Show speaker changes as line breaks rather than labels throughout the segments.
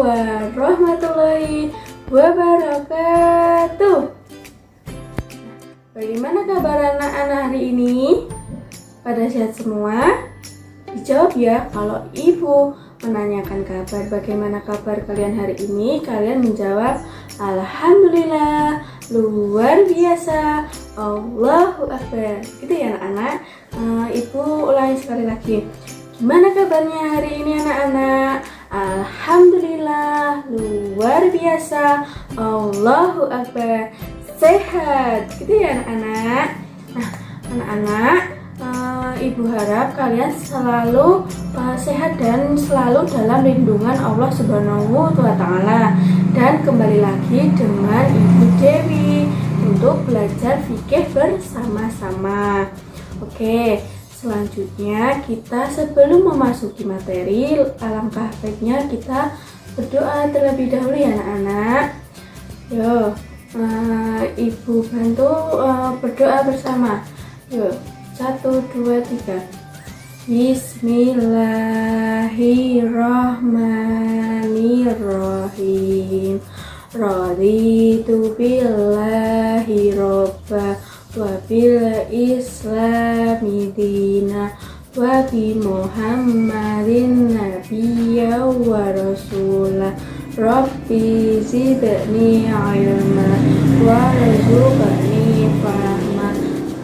warahmatullahi wabarakatuh. Bagaimana kabar anak-anak hari ini? Pada sehat semua? Dijawab ya. Kalau ibu menanyakan kabar, bagaimana kabar kalian hari ini, kalian menjawab alhamdulillah, luar biasa, Allahu Akbar. Gitu ya anak-anak. Ibu ulangi sekali lagi. Gimana kabarnya hari ini anak-anak? Alhamdulillah, luar biasa, Allahu Akbar, sehat. Gitu ya anak-anak. Nah anak-anak, ibu harap kalian selalu sehat dan selalu dalam lindungan Allah Subhanahu wa Ta'ala. Dan kembali lagi dengan Ibu Dewi untuk belajar fikih bersama-sama. Oke, selanjutnya kita sebelum memasuki materi, alangkah baiknya kita berdoa terlebih dahulu ya anak-anak. Yo, ibu bantu berdoa bersama. Yo, 1, 2, 3. Bismillahirrahmanirrahim. Raditu billahi robba wa bil islami dina wa bi muhammadin nabiyya wa rasulah. Rabbi zidni ilma wa rzuqni fahma.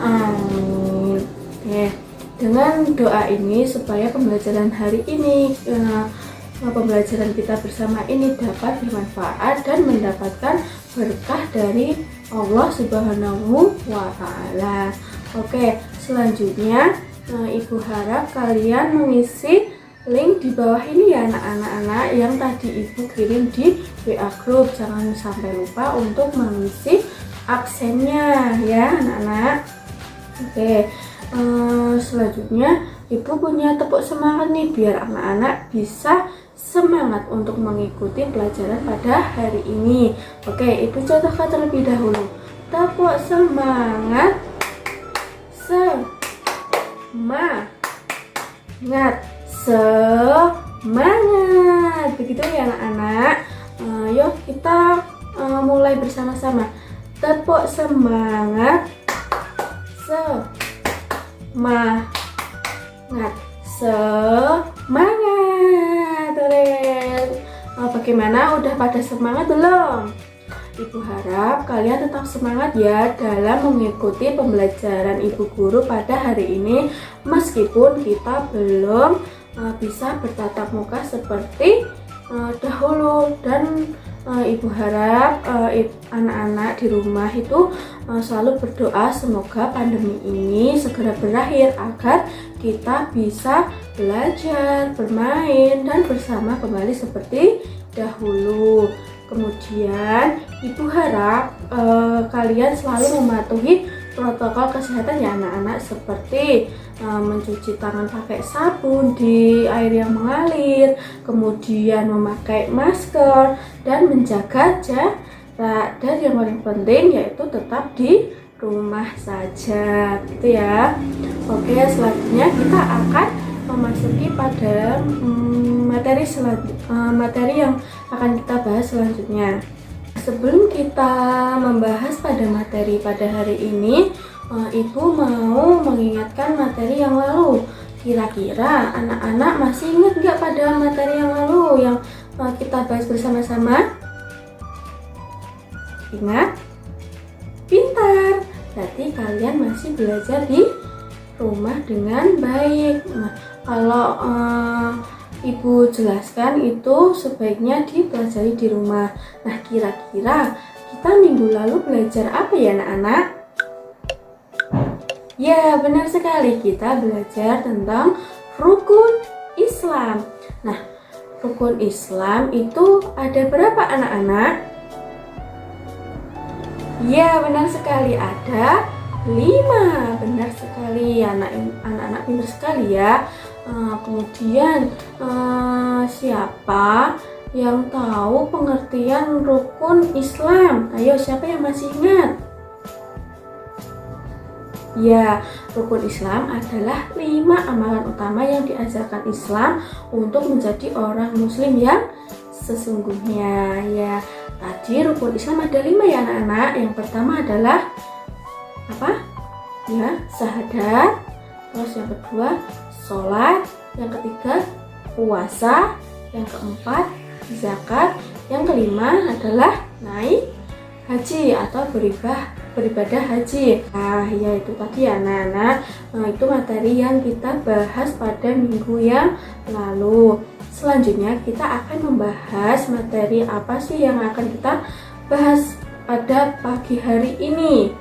Amin. Dengan doa ini supaya pembelajaran hari ini, pembelajaran kita bersama ini dapat bermanfaat dan mendapatkan berkah dari Allah Subhanahu wa Ta'ala. Oke, selanjutnya ibu harap kalian mengisi link di bawah ini ya anak-anak yang tadi ibu kirim di WA group. Jangan sampai lupa untuk mengisi absennya ya anak-anak. Oke, selanjutnya ibu punya tepuk semangat nih biar anak-anak bisa semangat untuk mengikuti pelajaran pada hari ini. Oke, ibu contohkan terlebih dahulu. Tepuk semangat, semangat. Begitu ya anak-anak. Yuk kita mulai bersama-sama. Tepuk semangat, semangat. Bagaimana? Udah pada semangat belum? Ibu harap kalian tetap semangat ya dalam mengikuti pembelajaran ibu guru pada hari ini, meskipun kita belum bisa bertatap muka seperti dahulu. Dan ibu harap anak-anak di rumah itu selalu berdoa semoga pandemi ini segera berakhir agar kita bisa belajar, bermain, dan bersama kembali seperti dahulu. Kemudian ibu harap kalian selalu mematuhi protokol kesehatan ya anak-anak, seperti mencuci tangan pakai sabun di air yang mengalir, kemudian memakai masker dan menjaga jarak, dan yang paling penting yaitu tetap di rumah saja gitu ya. Oke, selanjutnya kita akan memasuki pada materi yang akan kita bahas selanjutnya. Sebelum kita membahas pada materi pada hari ini, ibu mau mengingatkan materi yang lalu. Kira-kira anak-anak masih ingat nggak pada materi yang lalu yang kita bahas bersama-sama? Ingat? Pintar! Berarti kalian masih belajar di rumah dengan baik. Nah, kalau ibu jelaskan itu sebaiknya dipelajari di rumah. Nah, kira-kira kita minggu lalu belajar apa ya anak-anak? Ya, benar sekali, kita belajar tentang rukun Islam. Nah, rukun Islam itu ada berapa anak-anak? Ya, benar sekali, ada 5. Benar sekali, anak-anak pintar sekali ya. Kemudian siapa yang tahu pengertian rukun Islam? Ayo, siapa yang masih ingat? Ya, rukun Islam adalah 5 amalan utama yang diajarkan Islam untuk menjadi orang muslim yang sesungguhnya. Ya, tadi rukun Islam ada 5 ya anak-anak. Yang pertama adalah apa? Ya, syahadat. Terus yang kedua sholat. Yang ketiga puasa. Yang keempat zakat. Yang kelima adalah naik haji atau beribadah haji. Nah, ya itu tadi anak-anak. Itu materi yang kita bahas pada minggu yang lalu. Selanjutnya kita akan membahas materi apa sih yang akan kita bahas pada pagi hari ini.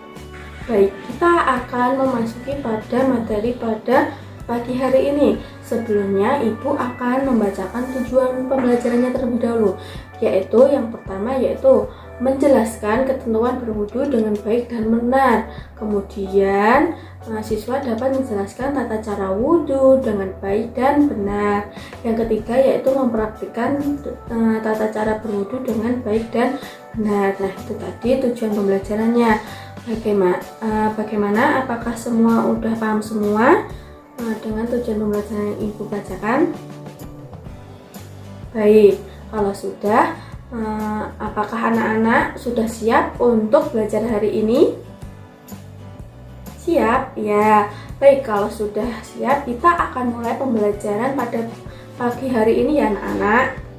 Baik, kita akan memasuki pada materi pada pagi hari ini. Sebelumnya ibu akan membacakan tujuan pembelajarannya terlebih dahulu, yaitu yang pertama yaitu menjelaskan ketentuan berwudu dengan baik dan benar. Kemudian siswa dapat menjelaskan tata cara wudu dengan baik dan benar. Yang ketiga yaitu mempraktikkan tata cara berwudu dengan baik dan benar. Nah, itu tadi tujuan pembelajarannya. Bagaimana? Apakah semua udah paham semua dengan tujuan pembelajaran yang ibu bacakan? Baik, kalau sudah, apakah anak-anak sudah siap untuk belajar hari ini? Siap? Ya. Baik, kalau sudah siap, kita akan mulai pembelajaran pada pagi hari ini ya anak-anak.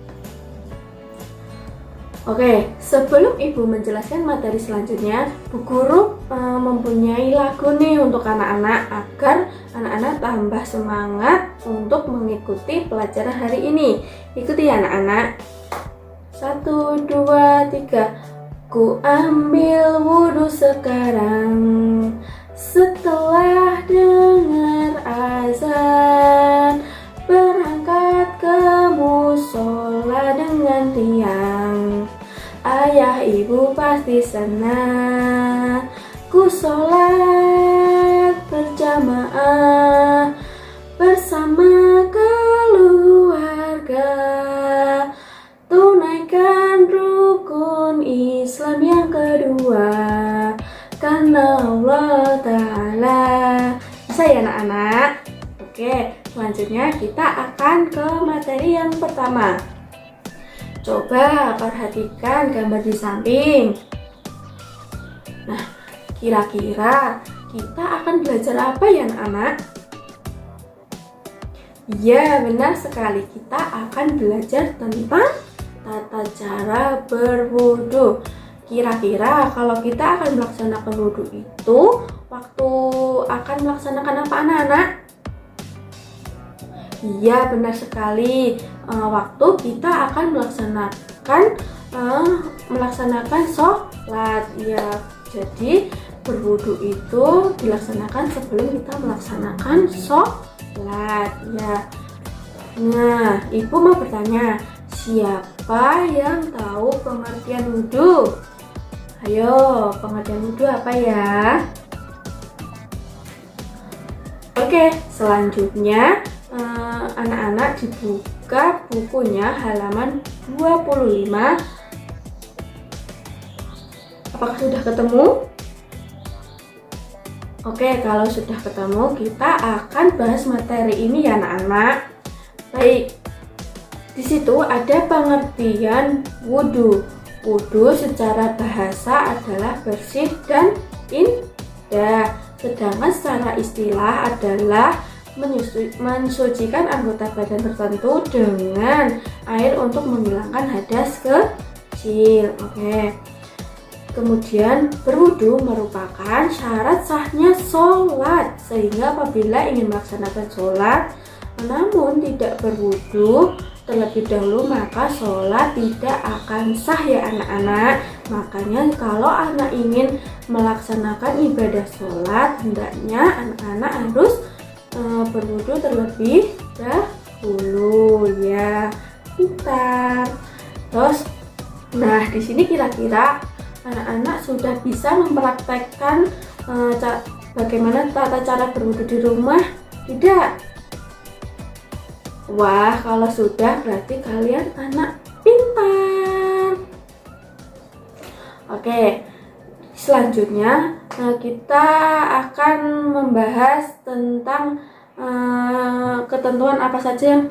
Oke, sebelum ibu menjelaskan materi selanjutnya, Bu Guru mempunyai lagu nih untuk anak-anak agar anak-anak tambah semangat untuk mengikuti pelajaran hari ini. Ikuti ya anak-anak. 1, 2, 3. Ku ambil wudhu sekarang setelah dengar azan, berangkat ke musola dengan tiang. Ayah ibu pasti senang. Ku sholat berjamaah bersama keluarga, tunaikan rukun Islam yang kedua karena Allah Ta'ala. Bisa ya anak-anak? Oke, selanjutnya kita akan ke materi yang pertama. Coba perhatikan gambar di samping. Nah, kira-kira kita akan belajar apa ya anak-anak? Ya, benar sekali. Kita akan belajar tentang tata cara berwudu. Kira-kira kalau kita akan melaksanakan wudu itu, waktu akan melaksanakan apa anak-anak? Iya, benar sekali. Waktu kita akan melaksanakan sholat. Ya, jadi berwudu itu dilaksanakan sebelum kita melaksanakan sholat. Ya. Nah, ibu mau bertanya, siapa yang tahu pengertian wudu? Ayo, pengertian wudu apa ya? Oke, selanjutnya anak-anak dibuka bukunya halaman 25. Apakah sudah ketemu? Oke, kalau sudah ketemu kita akan bahas materi ini ya anak-anak. Baik, di situ ada pengertian wudu. Wudu secara bahasa adalah bersih dan indah, sedangkan secara istilah adalah mensucikan anggota badan tertentu dengan air untuk menghilangkan hadas kecil. Oke. Kemudian berwudu merupakan syarat sahnya sholat, sehingga apabila ingin melaksanakan sholat namun tidak berwudu terlebih dahulu maka sholat tidak akan sah ya anak-anak. Makanya kalau anak ingin melaksanakan ibadah sholat, hendaknya anak-anak harus berwudu terlebih dahulu ya. Pintar. Terus, nah di sini kira-kira anak-anak sudah bisa mempraktekkan bagaimana tata cara berwudu di rumah? Tidak? Wah, kalau sudah berarti kalian anak pintar. Oke, selanjutnya kita akan membahas tentang ketentuan apa saja yang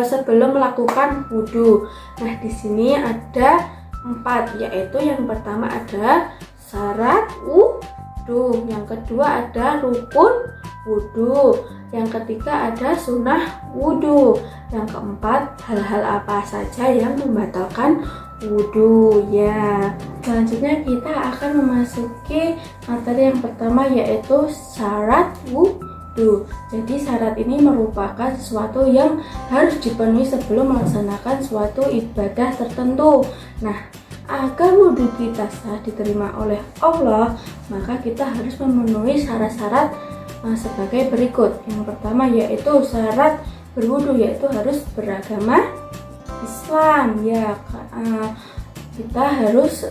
sebelum melakukan wudhu. Nah, di sini ada 4, yaitu yang pertama ada syarat wudhu, yang kedua ada rukun wudhu, yang ketiga ada sunnah wudhu, yang keempat hal-hal apa saja yang membatalkan wudhu. Ya, selanjutnya kita akan memasuki materi yang pertama, yaitu syarat wudhu. Jadi syarat ini merupakan sesuatu yang harus dipenuhi sebelum melaksanakan suatu ibadah tertentu. Nah, agar wudhu kita sah diterima oleh Allah, maka kita harus memenuhi syarat-syarat sebagai berikut. Yang pertama yaitu syarat berwudhu, yaitu harus beragama Islam. Ya, kita harus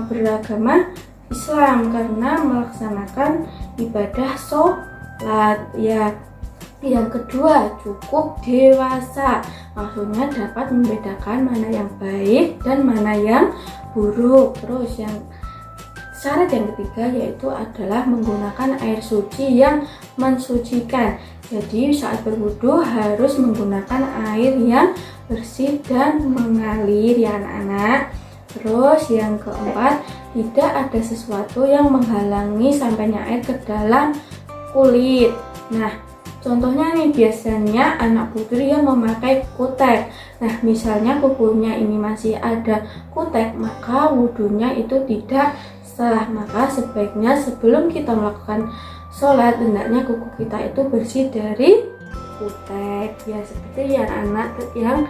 beragama Islam karena melaksanakan ibadah sholat. Ya, yang kedua cukup dewasa, maksudnya dapat membedakan mana yang baik dan mana yang buruk. Terus yang syarat yang ketiga yaitu adalah menggunakan air suci yang mensucikan. Jadi saat berwudu harus menggunakan air yang bersih dan mengalir, ya anak-anak. Terus yang keempat, tidak ada sesuatu yang menghalangi sampainya air ke dalam kulit. Nah, contohnya nih, biasanya anak putri yang memakai kutek. Nah, misalnya kukunya ini masih ada kutek, maka wudhunya itu tidak sah. Maka sebaiknya sebelum kita melakukan sholat, hendaknya kuku kita itu bersih dari kutek. Ya, seperti yang anak yang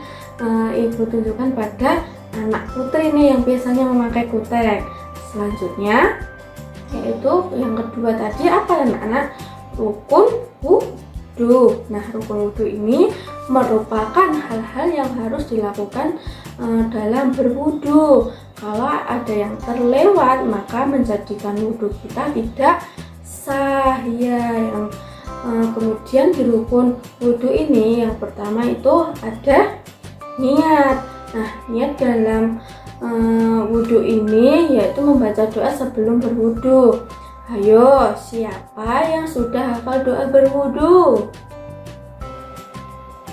ibu tunjukkan pada anak putri nih yang biasanya memakai kutek. Selanjutnya yaitu yang kedua tadi apa anak-anak? Rukun wudhu. Nah, rukun wudhu ini merupakan hal-hal yang harus dilakukan dalam berwudhu. Kalau ada yang terlewat, maka menjadikan wudhu kita tidak sah. Ya, yang kemudian di rukun wudhu ini yang pertama itu ada niat. Nah, niat dalam wudhu ini yaitu membaca doa sebelum berwudhu. Ayo, siapa yang sudah hafal doa berwudhu?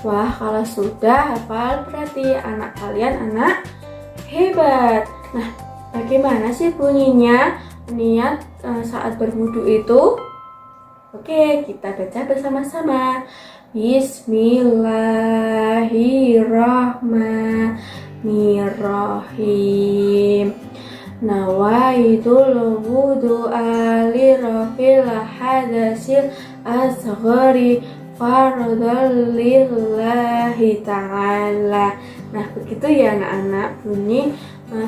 Wah, kalau sudah hafal berarti anak kalian anak hebat. Nah, bagaimana sih bunyinya niat saat berwudhu itu? Oke, kita baca bersama-sama. Bismillahirrahmanirrahim. Nawaitul wudu'a li rafil hadasil asghari fardhan lillahi ta'ala. Nah, begitu ya anak-anak bunyi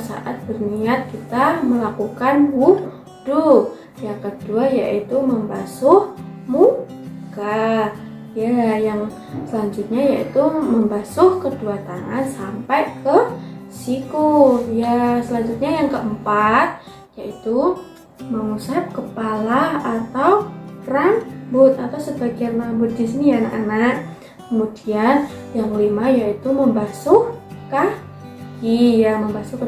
saat berniat kita melakukan wudhu. Yang kedua yaitu membasuh muka. Ya, yang selanjutnya yaitu membasuh kedua tangan sampai ke siku. Ya, selanjutnya yang keempat yaitu mengusap kepala atau rambut atau sebagian rambut di sini ya anak-anak. Kemudian yang kelima yaitu membasuh kaki. Ya, membasuh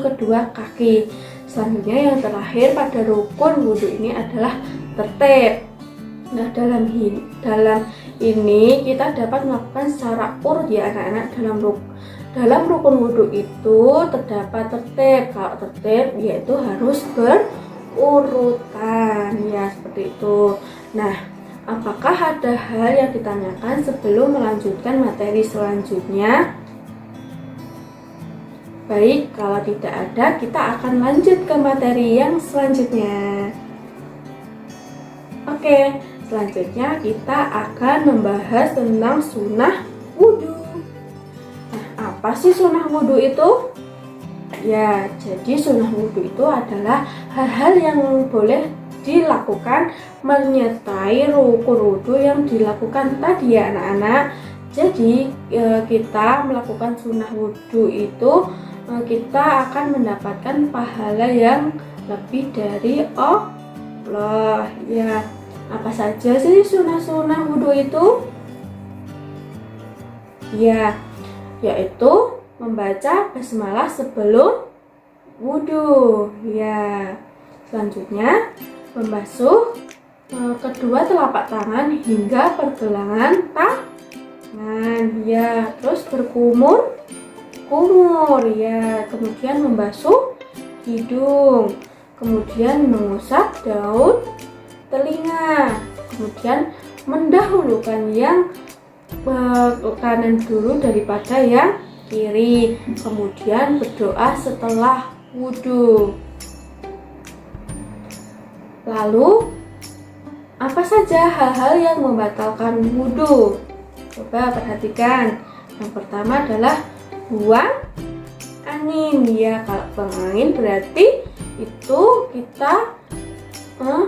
kedua kaki. Selanjutnya yang terakhir pada rukun wudhu ini adalah tertib. Nah, dalam ini kita dapat melakukan secara urut ya anak-anak. Dalam rukun wudhu itu terdapat tertib. Kalau tertib yaitu harus berurutan, ya seperti itu. Nah, apakah ada hal yang ditanyakan sebelum melanjutkan materi selanjutnya? Baik, kalau tidak ada, kita akan lanjut ke materi yang selanjutnya. Oke, selanjutnya kita akan membahas tentang sunnah wudhu. Nah, apa sih sunnah wudhu itu? Ya, jadi sunnah wudhu itu adalah hal-hal yang boleh dilakukan menyertai rukun wudhu yang dilakukan tadi ya anak-anak. Jadi kita melakukan sunnah wudhu itu kita akan mendapatkan pahala yang lebih dari Allah. Ya, apa saja sih sunnah-sunnah wudhu itu? Ya, yaitu membaca basmalah sebelum wudhu. Ya, selanjutnya membasuh kedua telapak tangan hingga pergelangan tangan ya, terus berkumur ya, kemudian membasuh hidung, kemudian mengusap daun telinga, kemudian mendahulukan yang kanan dulu daripada yang kiri, kemudian berdoa setelah wudhu. Lalu apa saja hal-hal yang membatalkan wudhu? Coba perhatikan. Yang pertama adalah buang angin ya. Kalau buang angin berarti itu kita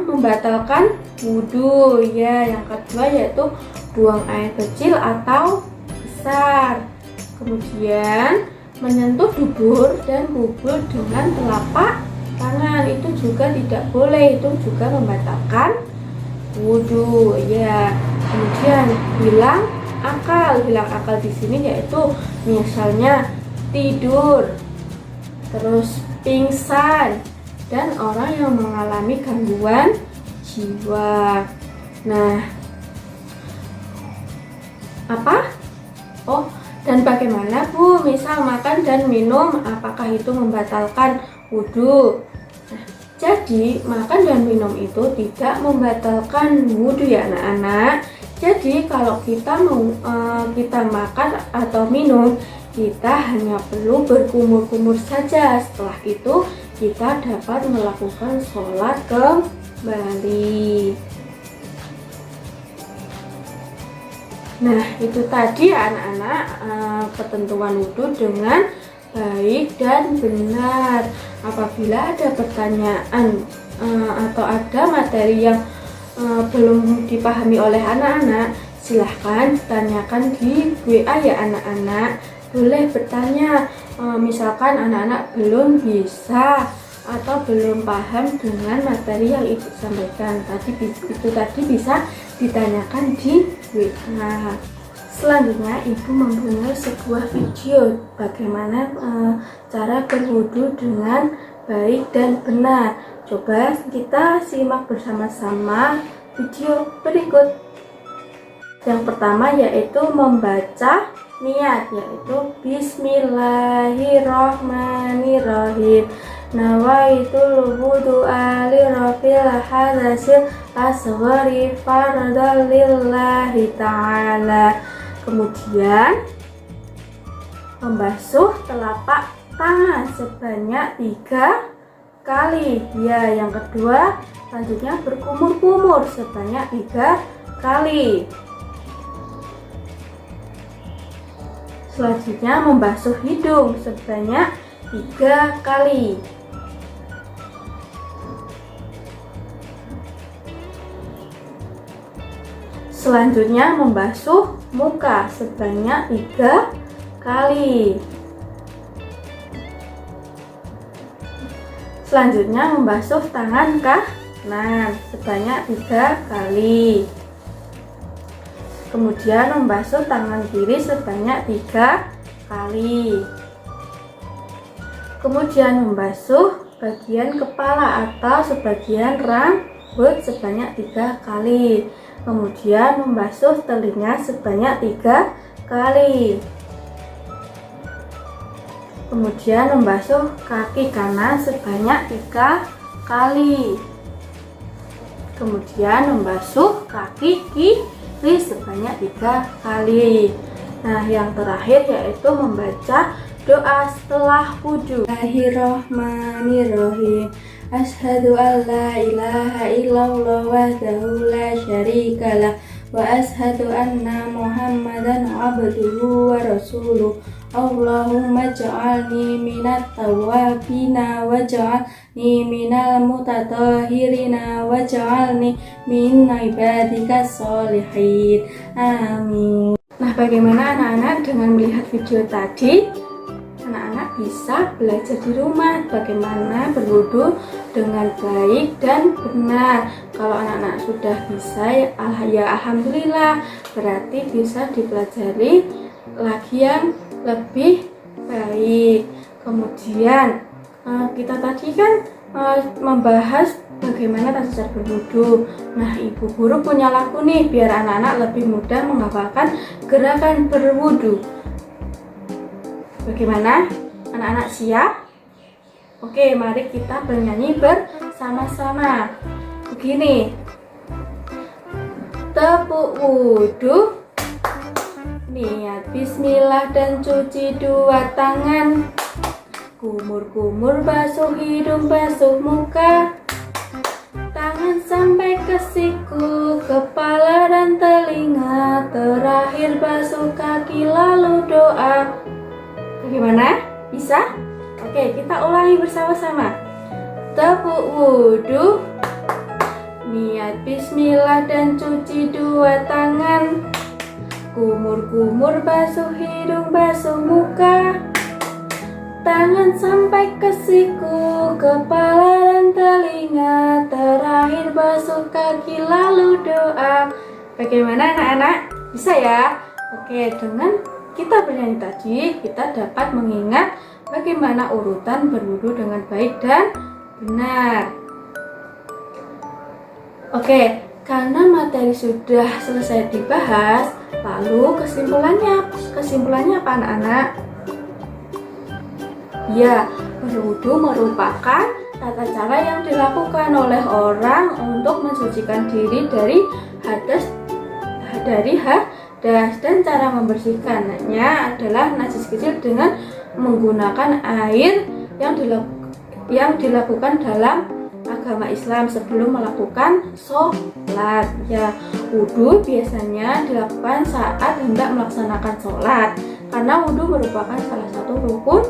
membatalkan wudhu ya. Yang kedua yaitu buang air kecil atau besar. Kemudian menyentuh dubur dan bubur dengan telapak tangan itu juga tidak boleh, itu juga membatalkan wudhu ya. Kemudian hilang akal di sini yaitu misalnya tidur, terus pingsan, dan orang yang mengalami gangguan jiwa. Nah, dan bagaimana Bu, misal makan dan minum, apakah itu membatalkan wudhu? Nah, jadi makan dan minum itu tidak membatalkan wudhu ya anak-anak. Jadi kalau kita makan atau minum, kita hanya perlu berkumur-kumur saja. Setelah itu kita dapat melakukan sholat kembali. Nah, itu tadi anak-anak ketentuan wudhu dengan baik dan benar. Apabila ada pertanyaan atau ada materi yang belum dipahami oleh anak-anak, silahkan tanyakan di WA ya anak-anak. Boleh bertanya, misalkan anak-anak belum bisa atau belum paham dengan materi yang ibu sampaikan itu tadi bisa ditanyakan di WA. Selanjutnya ibu mempunyai sebuah video bagaimana cara berwudu dengan baik dan benar. Coba kita simak bersama-sama video berikut. Yang pertama yaitu membaca niat, yaitu Bismillahirrohmanirrohim. Nawaitul wudu'a li rafil hadasil asghari fardhan lillahi ta'ala. Kemudian membasuh telapak tangan sebanyak 3 kali ya. Yang kedua selanjutnya berkumur-kumur sebanyak 3 kali. Selanjutnya membasuh hidung sebanyak 3 kali. Selanjutnya membasuh muka sebanyak 3 kali. Selanjutnya membasuh tangan kanan sebanyak 3 kali. Kemudian membasuh tangan kiri sebanyak 3 kali. Kemudian membasuh bagian kepala atau sebagian rambut sebanyak 3 kali. Kemudian membasuh telinga sebanyak 3 kali. Kemudian membasuh kaki kanan sebanyak 3 kali. Kemudian membasuh kaki kiri sebanyak 3 kali. Nah, yang terakhir yaitu membaca doa setelah wudhu. Bismillahirrohmanirrohim. Ashhadu an la ilaha illallah wahdahu la syarikalah wa ashhadu anna Muhammadan abduhu wa rasuluh. Allahumma ja'alni minat tawabina wa ja'alni minal mutatahhirina wa ja'alni min ibadikas sholihin. Amin. Nah, bagaimana anak-anak dengan melihat video tadi? Anak-anak bisa belajar di rumah bagaimana berwudu dengan baik dan benar. Kalau anak-anak sudah bisa ya alhamdulillah, berarti bisa dipelajari lagi yang lebih baik. Kemudian kita tadi kan membahas bagaimana tata cara berwudu. Nah, ibu guru punya lagu nih biar anak-anak lebih mudah menghafalkan gerakan berwudu. Bagaimana? Anak-anak siap? Oke, mari kita bernyanyi bersama-sama. Begini. Tepuk wudu, niat bismillah dan cuci dua tangan. Kumur-kumur basuh hidung, basuh muka. Tangan sampai ke siku, kepala dan telinga. Terakhir basuh kaki lalu doa. Bagaimana? Bisa? Oke, kita ulangi bersama-sama. Tepuk wudu, niat bismillah dan cuci dua tangan. Kumur-kumur basuh hidung, basuh muka. Tangan sampai ke siku, kepala dan telinga. Terakhir basuh kaki lalu doa. Bagaimana anak-anak? Bisa ya? Oke, dengan kita bernyanyi tadi, kita dapat mengingat bagaimana urutan berwudu dengan baik dan benar. Oke, karena materi sudah selesai dibahas, lalu kesimpulannya apa anak-anak? Ya, berwudu merupakan tata cara yang dilakukan oleh orang untuk mensucikan diri dari hadas dan cara membersihkannya adalah najis kecil dengan menggunakan air yang dilakukan dalam agama Islam sebelum melakukan sholat. Ya, wudu biasanya dilakukan saat hendak melaksanakan sholat karena wudu merupakan salah satu rukun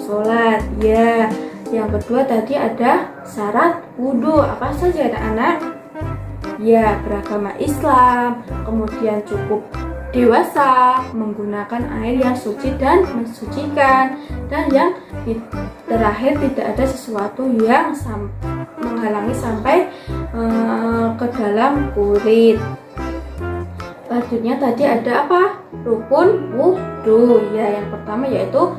sholat. Ya, yang kedua tadi ada syarat wudu. Apa saja anak-anak? Ya, beragama Islam, kemudian cukup dewasa, menggunakan air yang suci dan mensucikan, dan yang terakhir tidak ada sesuatu yang menghalangi sampai ke dalam kulit. Selanjutnya tadi ada apa? Rukun wudu. Ya, yang pertama yaitu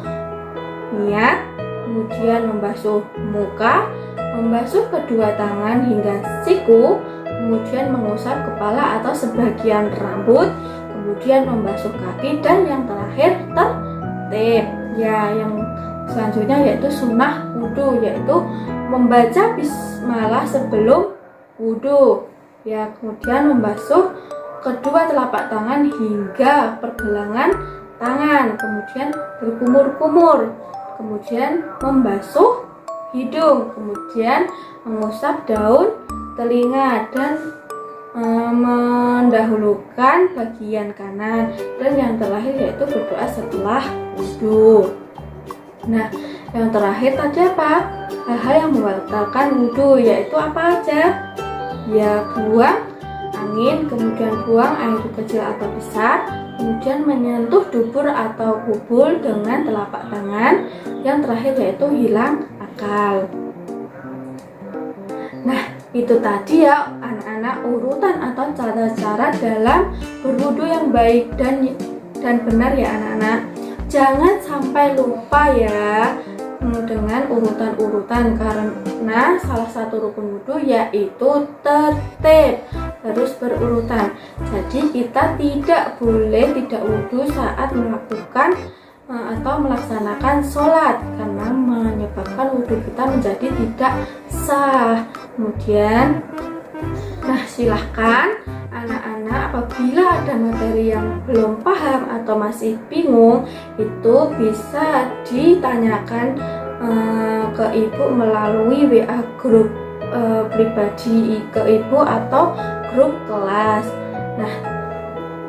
niat, kemudian membasuh muka, membasuh kedua tangan hingga siku, kemudian mengusap kepala atau sebagian rambut, kemudian membasuh kaki, dan yang terakhir tertib. Ya, yang selanjutnya yaitu sunnah wudu, yaitu membaca bismillah sebelum wudu. Ya, kemudian membasuh kedua telapak tangan hingga pergelangan tangan, kemudian berkumur-kumur, kemudian membasuh hidung, kemudian mengusap daun telinga dan mendahulukan bagian kanan, dan yang terakhir yaitu berdoa setelah wudu. Nah, yang terakhir tadi apa? Hal-hal yang membatalkan wudu yaitu apa aja? Ya, buang angin, kemudian buang air kecil atau besar, kemudian menyentuh dubur atau kubul dengan telapak tangan, yang terakhir yaitu hilang akal. Nah, itu tadi ya anak-anak urutan atau cara-cara dalam berwudu yang baik dan benar ya anak-anak. Jangan sampai lupa ya dengan urutan-urutan, karena salah satu rukun wudu yaitu tertib, terus berurutan. Jadi kita tidak boleh tidak wudu saat melakukan atau melaksanakan sholat karena menyebabkan wudu kita menjadi tidak sah. Kemudian, nah silahkan anak-anak apabila ada materi yang belum paham atau masih bingung, itu bisa ditanyakan ke ibu melalui WA grup pribadi ke ibu atau grup kelas. Nah,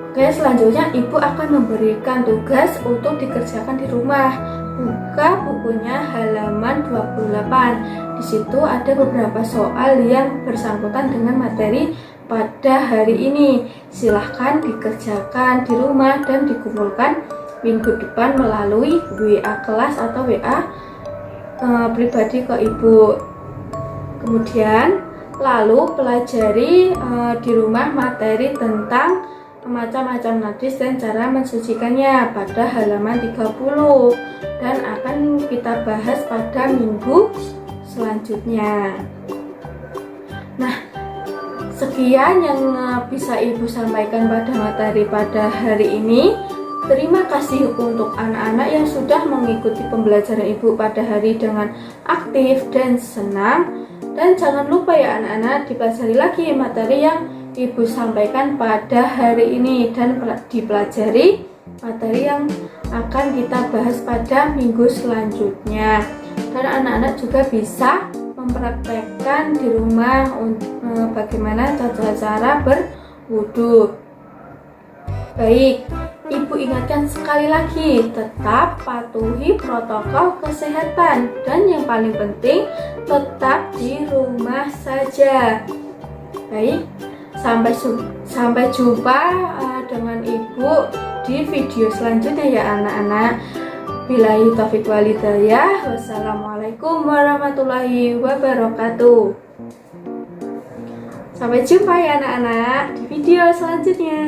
oke, selanjutnya ibu akan memberikan tugas untuk dikerjakan di rumah. Buka bukunya halaman 28. Di situ ada beberapa soal yang bersangkutan dengan materi pada hari ini. Silahkan dikerjakan di rumah dan dikumpulkan minggu depan melalui WA kelas atau WA pribadi ke ibu. Kemudian lalu pelajari di rumah materi tentang macam-macam najis dan cara mensucikannya pada halaman 30, dan akan kita bahas pada minggu selanjutnya. Nah, sekian yang bisa Ibu sampaikan pada materi pada hari ini. Terima kasih untuk anak-anak yang sudah mengikuti pembelajaran Ibu pada hari dengan aktif dan senang. Dan jangan lupa ya anak-anak, dipelajari lagi materi yang Ibu sampaikan pada hari ini dan dipelajari materi yang akan kita bahas pada minggu selanjutnya. Dan anak-anak juga bisa mempraktekkan di rumah bagaimana cara berwudu. Baik, Ibu ingatkan sekali lagi, tetap patuhi protokol kesehatan dan yang paling penting tetap di rumah saja. Baik, sampai jumpa dengan Ibu di video selanjutnya ya anak-anak. Billahi taufiq wal hidayah. Wassalamualaikum warahmatullahi wabarakatuh. Sampai jumpa ya anak-anak di video selanjutnya.